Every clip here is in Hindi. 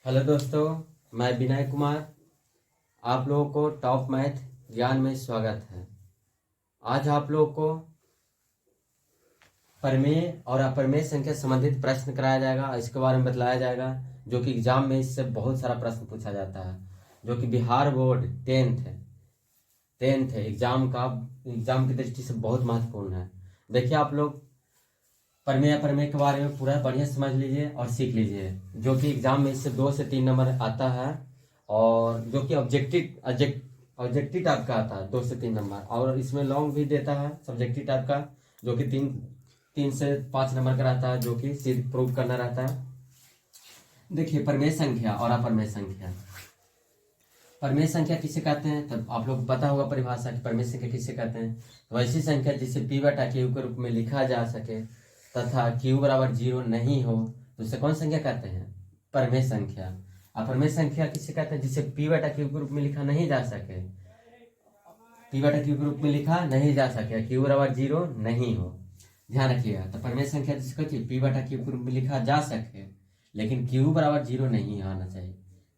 हेलो दोस्तों, मैं विनय कुमार। आप लोगों को टॉप मैथ ज्ञान में स्वागत है। आज आप लोगों को प्रमेय और अप्रमेय संख्या संबंधित प्रश्न कराया जाएगा, इसके बारे में बतलाया जाएगा, जो कि एग्जाम में इससे बहुत सारा प्रश्न पूछा जाता है, जो कि बिहार बोर्ड टेंथ है एग्जाम की दृष्टि से बहुत महत्वपूर्ण है। देखिए, आप लोग प्रमेय अप्रमेय के बारे में पूरा बढ़िया समझ लीजिए और सीख लीजिए, जो कि एग्जाम में इससे 2 से 3 नंबर आता है, और जो कि ऑब्जेक्टिव टाइप का आता है 2 से 3 नंबर, और इसमें लॉन्ग भी देता है सब्जेक्टिव टाइप का, जो कि 3 से 5 नंबर का रहता है, जो कि सिर्फ प्रूव करना रहता है। देखिए, प्रमेय संख्या और अप्रमेय संख्या। प्रमेय संख्या किसे कहते हैं, तब आप लोग पता होगा परिभाषा की प्रमेय संख्या किसे कहते हैं। तो ऐसी संख्या जिसे p बटा q के रूप में लिखा जा सके तथा q बराबर 0 नहीं हो, तो उसे कौन संख्या कहते हैं, प्रमेय संख्या। अप्रमेय संख्या किसे कहते हैं, जिसे p बटा q के रूप में लिखा नहीं जा सके, p बटा q के रूप में लिखा नहीं जा सके, q बराबर 0 नहीं हो। ध्यान रखिएगा, तो प्रमेय संख्या जिसको p बटा q के रूप में लिखा जा सके लेकिन q बराबर 0 नहीं आना चाहिए।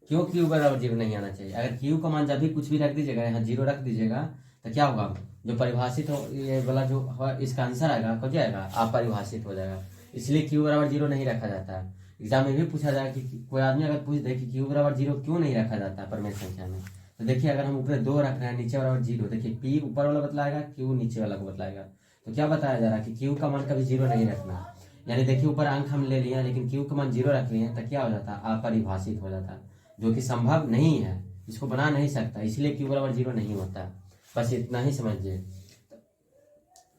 क्यों q बराबर 0 नहीं आना चाहिए? अगर q का मान जब भी कुछ भी रख दीजिएगा, यहाँ 0 रख दीजिएगा, तो क्या होगा, जो परिभाषित हो ये वाला जो इसका आंसर आएगा हो जाएगा अपरिभाषित हो जाएगा। इसलिए q बराबर 0 नहीं रखा जाता है। एग्जाम में भी पूछा जाएगा कि कोई आदमी अगर पूछ दे कि q बराबर 0 क्यों नहीं रखा जाता है प्रमेय संख्या में, तो देखिए, अगर हम ऊपर 2 रख रहे हैं, नीचे बराबर 0, देखिए p ऊपर वाला बतलाएगा, q नीचे वाला को बतलाएगा। तो क्या बताया जा रहा है कि q का मान कभी 0 नहीं रखना। यानी देखिए, ऊपर अंक हम ले लिए लेकिन q का मान 0 रख लिए तो क्या हो जाता है, अपरिभाषित हो जाता है, जो कि संभव नहीं है, इसको बना नहीं सकता, इसलिए q बराबर 0 नहीं होता। बस इतना ही समझिए।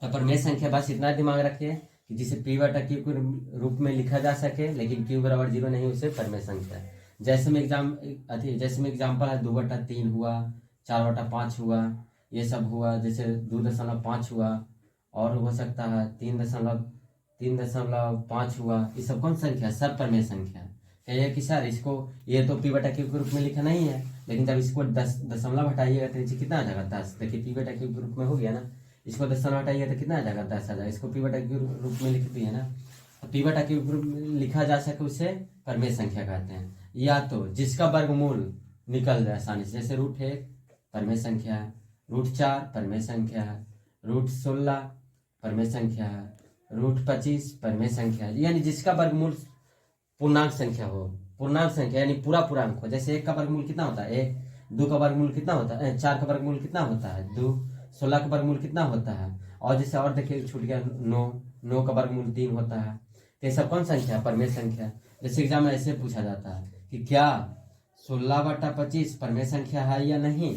तो प्रमेय संख्या बस इतना दिमाग रखिए कि जिसे p बटा q के रूप में लिखा जा सके लेकिन q बराबर 0 नहीं, उसे प्रमेय संख्या। जैसे में एग्जाम्पल है 2/3 हुआ, 4/5 हुआ, ये सब हुआ, जैसे 2.5 हुआ, और हो सकता है 3.5 हुआ, ये सब कौन संख्या, सब प्रमेय संख्या। कहिए कि सर इसको ये तो p बटा q के रूप में लिखा नहीं है, लेकिन जब इसको 10 दशमलव हटाइएगा तो नीचे कितना आ जाएगा, 10। देखिए p बटा q के रूप में हो गया ना, इसको दशमलव हटाइएगा तो कितना आ जाएगा, 10 आ जाएगा। इसको p बटा q के रूप में लिख दिए ना, तो p बटा q के रूप में लिखा जा सके उसे प्रमेय संख्या कहते हैं। या तो जिसका वर्गमूल निकल जाए आसानी से, जैसे √1 प्रमेय संख्या है, √4 प्रमेय संख्या है, √16 प्रमेय संख्या है, √25 प्रमेय संख्या है। यानी जिसका वर्गमूल पूर्णांक संख्या हो, पूर्णांक संख्या यानी पूरा पूर्णांक हो। जैसे 1 का वर्गमूल कितना होता है 1, 2 का वर्गमूल कितना होता है 4 का वर्गमूल कितना होता है 2, 16 का वर्गमूल कितना होता है, और जैसे और देखिए छूट गया 9 का वर्गमूल 3 होता है। तो ये सब कौन संख्या है, प्रमेय संख्या। जैसे एग्जाम में ऐसे पूछा जाता है कि क्या 16/25 प्रमेय संख्या है या नहीं।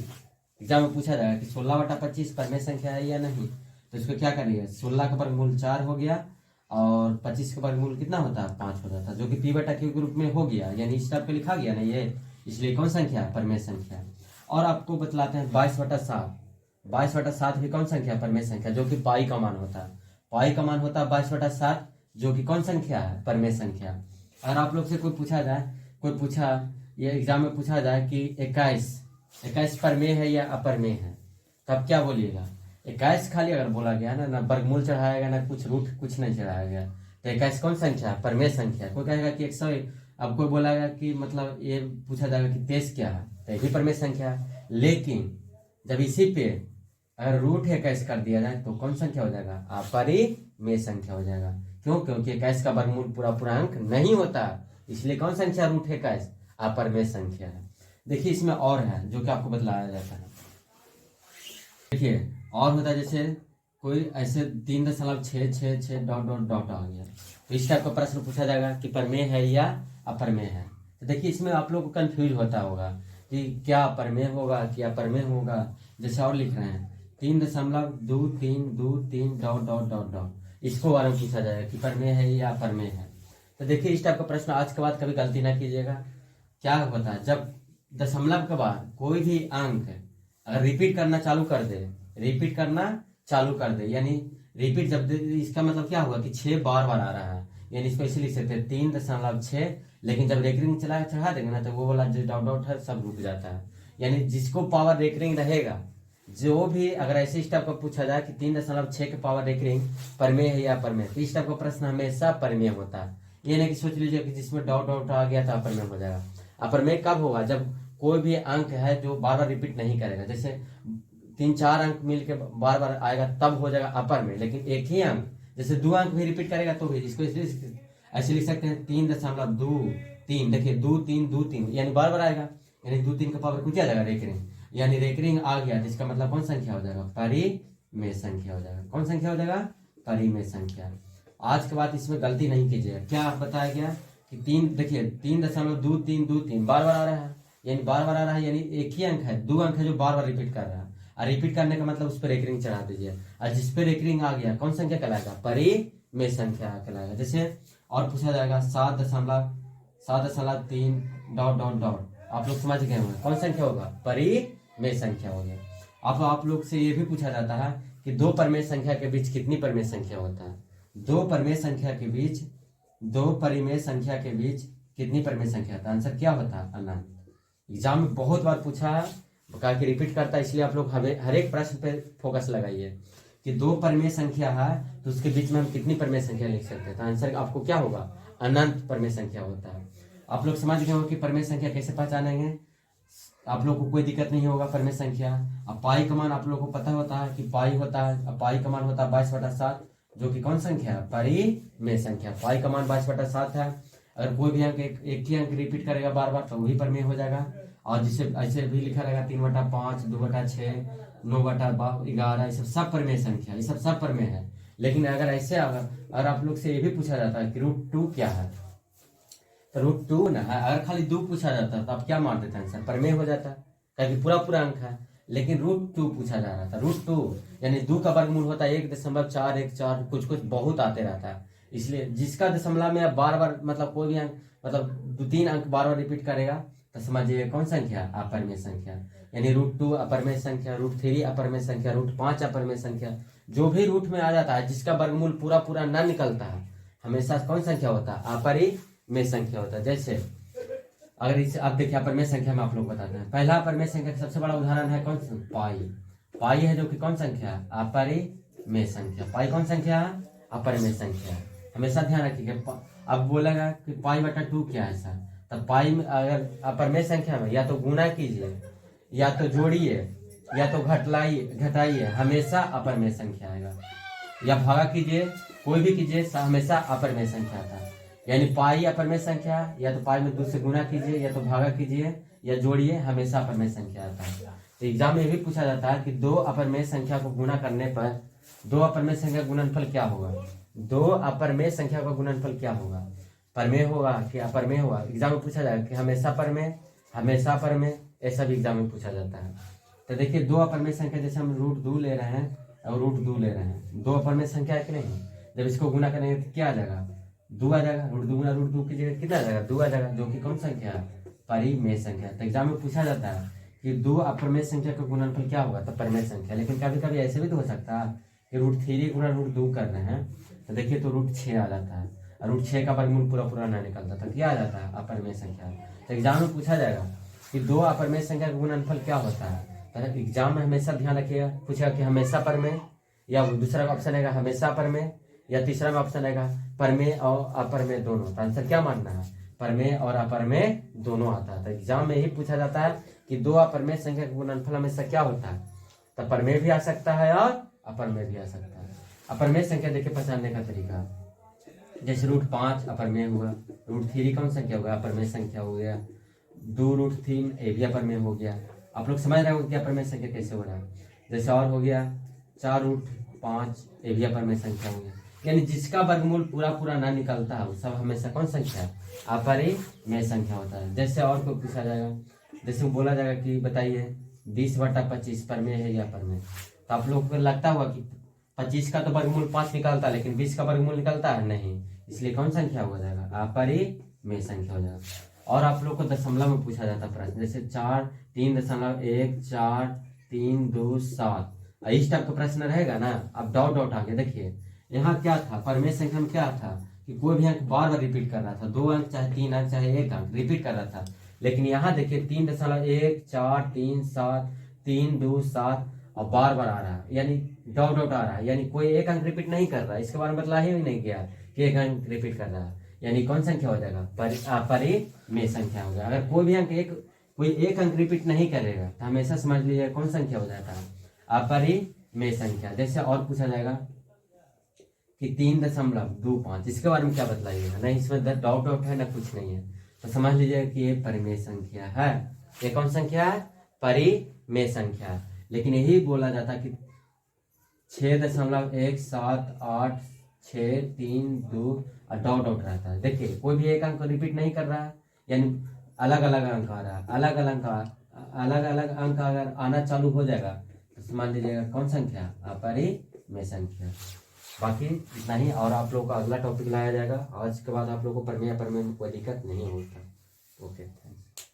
एग्जाम में पूछा जाएगा कि 16/25 प्रमेय संख्या है या नहीं, तो इसको क्या करिए, 16 का वर्गमूल 4 हो गया और 25 का वर्गमूल कितना होता है 5 हो जाता है, जो कि p बटा q के रूप में हो गया, यानी इस टाइप पे लिखा गया ना ये, इसलिए कौन संख्या है, प्रमेय संख्या। और आपको बतलाते हैं 22/7 भी कौन संख्या, प्रमेय संख्या, जो कि पाई का मान होता है। पाई का मान होता है 22/7, जो कि कौन संख्या है, प्रमेय संख्या। अगर आप लोग से ये एग्जाम में पूछा जाए कि 21 प्रमेय है या अप्रमेय है, तब क्या बोलिएगा। 21 खाली अगर बोला गया ना वर्गमूल चढ़ाया गया ना कुछ रूट कुछ नहीं चढ़ाया गया, तो 21 कौन संख्या है, प्रमेय संख्या। कोई कहेगा कि 100, अब कोई बोलेगा कि मतलब ये पूछा जाएगा कि 23 क्या है, तो ये भी प्रमेय संख्या है। लेकिन जब इसी पे अगर √21 कर दिया जाए तो कौन संख्या हो जाएगा, अपरिमेय संख्या हो जाएगा। क्यों, क्योंकि 21 का वर्गमूल पूरा पूर्णांक नहीं होता, इसलिए कौन संख्या √21 अपरिमेय संख्या है। देखिए, इसमें और है जो कि आपको बतलाया जाता है। देखिए, और होता है जैसे कोई ऐसे 3.666 डॉट डॉट डॉट आ गया, तो इस टाइप का प्रश्न पूछा जाएगा कि प्रमेय है या अप्रमेय है। तो देखिए, इसमें आप लोग को कंफ्यूज होता होगा कि क्या प्रमेय होगा कि अप्रमेय होगा। जैसे और लिख रहे हैं 3.2323 डॉट डॉट डॉट डॉट, इसको बारे में पूछा जाएगा कि प्रमेय है या अप्रमेय है। तो देखिए, इस टाइप का प्रश्न आज के बाद कभी गलती ना कीजिएगा। क्या होता है, जब दशमलव के बाद कोई भी अंक अगर रिपीट करना चालू कर दे, यानी रिपीट जब इसका मतलब क्या हुआ कि 6 बार आ रहा है, यानी इसको इसे लिख सकते हैं 3.6, लेकिन जब रेकरिंग चढ़ा देंगे ना तो वो वाला जो डॉट डॉट है सब रुक जाता है। यानी जिसको पावर रेकरिंग रहेगा, जो भी अगर ऐसे इस टाइप का पूछा जाए कि 3.6 के पावर रेकरिंग प्रमेय है या अप्रमेय, तो इस टाइप का प्रश्न हमेशा प्रमेय होता है। ये नहीं कि सोच लीजिए कि जिसमें डॉट डॉट आ गया तो अप्रमेय हो जाएगा। अपरमेय कब होगा? जब कोई भी अंक है जो बार बार रिपीट नहीं करेगा, जैसे 3-4 अंक मिल के बार बार आएगा तब हो जाएगा अपर में। लेकिन एक ही अंक जैसे 2 अंक भी रिपीट करेगा तो भी इसको ऐसे लिख सकते हैं 3.23। देखिए 2 3 यानी बार बार आएगा, यानी 2 3 का पावर कुछ आ जाएगा रेकरिंग, यानी रेकरिंग आ गया, जिसका मतलब कौन संख्या हो जाएगा? परिमेय संख्या हो जाएगा। कौन संख्या हो जाएगा? परिमेय संख्या। आज के बाद इसमें गलती नहीं कीजिएगा। क्या बताया गया कि 3, देखिए 3.2323 बार बार आ रहा है, यानी बार बार आ रहा है, यानी एक ही अंक है, 2 अंक है जो बार बार रिपीट कर रहा है। और रिपीट करने का मतलब उस पर रेकरिंग चढ़ा दीजिए, और जिस पे रेकरिंग आ गया कौन संख्या कहलाएगा? परिमेय संख्या कहलाएगा। जैसे और पूछा जाएगा 7.3 ... आप लोग समझ गए होंगे कौन संख्या होगा? परिमेय संख्या होगी। अब आप लोग से ये भी पूछा जाता है कि 2 परिमेय संख्या के बीच कितनी परिमेय संख्या होता है? 2 परिमेय संख्या के बीच कितनी परिमेय संख्या होता है? आंसर क्या होता है? अनंत। एग्जाम में बहुत बार पूछा है, कहा कि रिपीट करता है, इसलिए आप लोग हर एक प्रश्न पे फोकस लगाइए कि 2 परिमेय संख्या है तो उसके बीच में हम कितनी परिमेय संख्या लिख सकते हैं? तो आंसर आपको क्या होगा? अनंत परिमेय संख्या होता है। आप लोग समझ गए हो कि परिमेय संख्या कैसे पहचानेंगे? आप लोग को कोई दिक्कत नहीं होगा परिमेय संख्या। अब पाई का मान आप लोग को पता होता है कि पाई होता है, अब पाई का मान होता है 22/7, जो कि कौन संख्या है? परिमेय संख्या। पाई का मान 22/7 है। अगर कोई भी अंक एक ही अंक रिपीट करेगा बार बार तो वही परिमेय हो जाएगा। और जिसे ऐसे भी लिखा रहेगा 3/5, 2/6, 9/11, ये सब परिमेय संख्या, ये सब परिमेय है। लेकिन अगर ऐसे अगर आप लोग से ये भी पूछा जाता है कि √2 क्या है, तो √2 ना है, अगर खाली 2 पूछा जाता है तो आप क्या मान देते हैं? आंसर परिमेय हो जाता है, क्योंकि पूरा अंक है। लेकिन √2 पूछा जा रहा था। √2 यानी 2 का वर्गमूल होता है 1.414, कुछ बहुत आते रहता है। इसलिए जिसका दशमलव में बार बार मतलब कोई भी अंक मतलब 2-3 अंक बार बार रिपीट करेगा तो समझिए कौन संख्या? अपरिमेय संख्या। यानी √2 अपरिमेय संख्या, √3 अपरिमेय संख्या, √5 अपरिमेय संख्या, जो भी रूट में आ जाता है जिसका वर्गमूल पूरा न निकलता है, हमेशा कौन संख्या होता है? अपरिमेय संख्या होता है। जैसे अगर इसे आप देखिए अपरिमेय संख्या में आप लोग बताते हैं, पहला अपरिमेय संख्या का सबसे बड़ा उदाहरण है कौन सा? पाई है, जो कि कौन संख्या है? अपरिमेय संख्या। पाई कौन संख्या है? अपरिमेय संख्या। हमेशा ध्यान रखिएगा। अब बोलेगा कि पाई/2 क्या है सर? तब पाई में अगर अपरिमेय संख्या में या तो गुणा कीजिए, या तो जोड़िए, या तो घटाइए, हमेशा अपरिमेय संख्या आएगा। या भागा कीजिए, कोई भी कीजिए, हमेशा अपरिमेय संख्या आता है। यानी पाई अपरिमेय संख्या, या तो पाई में 2 से गुणा कीजिए, या तो भागा कीजिए, या जोड़िए, हमेशा अपरिमेय संख्या आता है। तो एग्जाम में भी पूछा जाता है कि 2 अपरिमेय संख्या को गुणा करने पर 2 अपरिमेय संख्या का गुणनफल क्या होगा? 2 अपरिमेय संख्या का गुणनफल क्या होगा? परिमेय होगा कि अपरिमेय होगा? एग्जाम में पूछा जाएगा कि हमेशा परिमेय, हमेशा परिमेय, ऐसा भी एग्जाम में पूछा जाता है। तो देखिए 2 अपरिमेय संख्या, जैसे हम √2 ले रहे हैं और √2 ले रहे हैं, 2 अपरिमेय संख्या है कि नहीं? जब इसको गुणा करेंगे तो क्या आ जाएगा? 2 आ जाएगा। √2 गुणा √2 की जगह कितना आ जाएगा? 2 आ जाएगा, जो कि कौन संख्या है? परिमेय संख्या। तो एग्जाम में पूछा जाता है कि 2 अपरिमेय संख्या का गुणनफल क्या होगा? तो परिमेय संख्या। लेकिन कभी कभी ऐसे भी तो हो सकता है कि √3 गुणा √2 कर रहे हैं, तो देखिए तो √6 आ जाता है, और √6 का वर्गमूल पूरा ना निकलता, तो क्या आ जाता है? अपरिमेय संख्या। तो एग्जाम में पूछा जाएगा कि 2 अपरिमेय संख्या का गुणनफल क्या होता है? तो एग्जाम में हमेशा ध्यान रखिएगा, पूछेगा कि हमेशा परिमेय, या दूसरा ऑप्शन आएगा हमेशा परिमेय, या तीसरा में ऑप्शन आएगा परिमेय और अपरिमेय दोनों। तो आंसर क्या मानना है? परिमेय और अपरिमेय दोनों आता है। तो एग्जाम में यही पूछा जाता है कि 2 अपरिमेय संख्या का गुणनफल हमेशा क्या होता है? तो परिमेय भी आ सकता है और अपरिमेय भी आ सकता है। अपरिमेय संख्या देखिए पहचानने का तरीका, जैसे √5 अपरिमेय हुआ, √3 कौन संख्या होगा? अपरिमेय संख्या हो गया, 2√3 ये भी अपरिमेय हो गया। आप लोग समझ रहे हो कि अपरिमेय संख्या कैसे हो रहा है? जैसे और हो गया 4√5 ये भी अपरिमेय संख्या हो गया। यानी जिसका वर्गमूल पूरा ना निकलता है वो सब हमेशा कौन संख्या है? अपरिमेय संख्या होता है। जैसे और को पूछा जाएगा, जैसे बोला जाएगा कि बताइए 20/25 परिमेय है या अपरिमेय? तो आप लोग को लगता होगा कि 25 का तो वर्गमूल 5 निकलता है, लेकिन 20 का वर्गमूल निकलता है नहीं, इसलिए कौन संख्या हो जाएगा? अपरिमेय संख्या हो जाएगा। और आप लोग को दशमलव में पूछा जाता है प्रश्न, जैसे 4.3.14327, इस टाइप का प्रश्न रहेगा ना। अब डॉट आगे देखिए, यहाँ क्या था? परिमेय संख्या में क्या था कि कोई भी अंक बार रिपीट कर रहा था, 2 अंक चाहे 3 अंक चाहे 1 अंक रिपीट कर रहा था। लेकिन यहाँ देखिए 3.1437327 और बार आ रहा है, यानी डॉट आ रहा है, यानी कोई 1 अंक रिपीट नहीं कर रहा है। इसके बारे में मतलब ही नहीं किया कि 1 अंक रिपीट कर रहा है। यानी कौन संख्या हो जाएगा, परिमेय संख्या हो जाएगा। अगर कोई एक अंक रिपीट नहीं करेगा तो हमेशा समझ लीजिएगा कौन संख्या हो जाता है, अपरिमेय संख्या। जैसे और पूछा जाएगा कि 3.25, इसके बारे में क्या बतलाइएगा, नहीं इसमें डाउट है ना कुछ नहीं है, तो समझ लीजिएगा कि ये परिमेय संख्या है। ये कौन संख्या है, परिमेय संख्या है। लेकिन यही बोला जाता कि 6.178632 और डॉट रहता है। देखिए कोई भी एक अंक रिपीट नहीं कर रहा है, यानी अलग अलग अंक आ रहा है, अलग अलग अंक अगर आना चालू हो जाएगा तो समझ लीजिएगा कौन संख्या, अपरिमेय संख्या। बाकी इतना ही, और आप लोगों को अगला टॉपिक लाया जाएगा। आज के बाद आप लोगों को परिमेय में कोई दिक्कत नहीं होगा। Okay, thanks.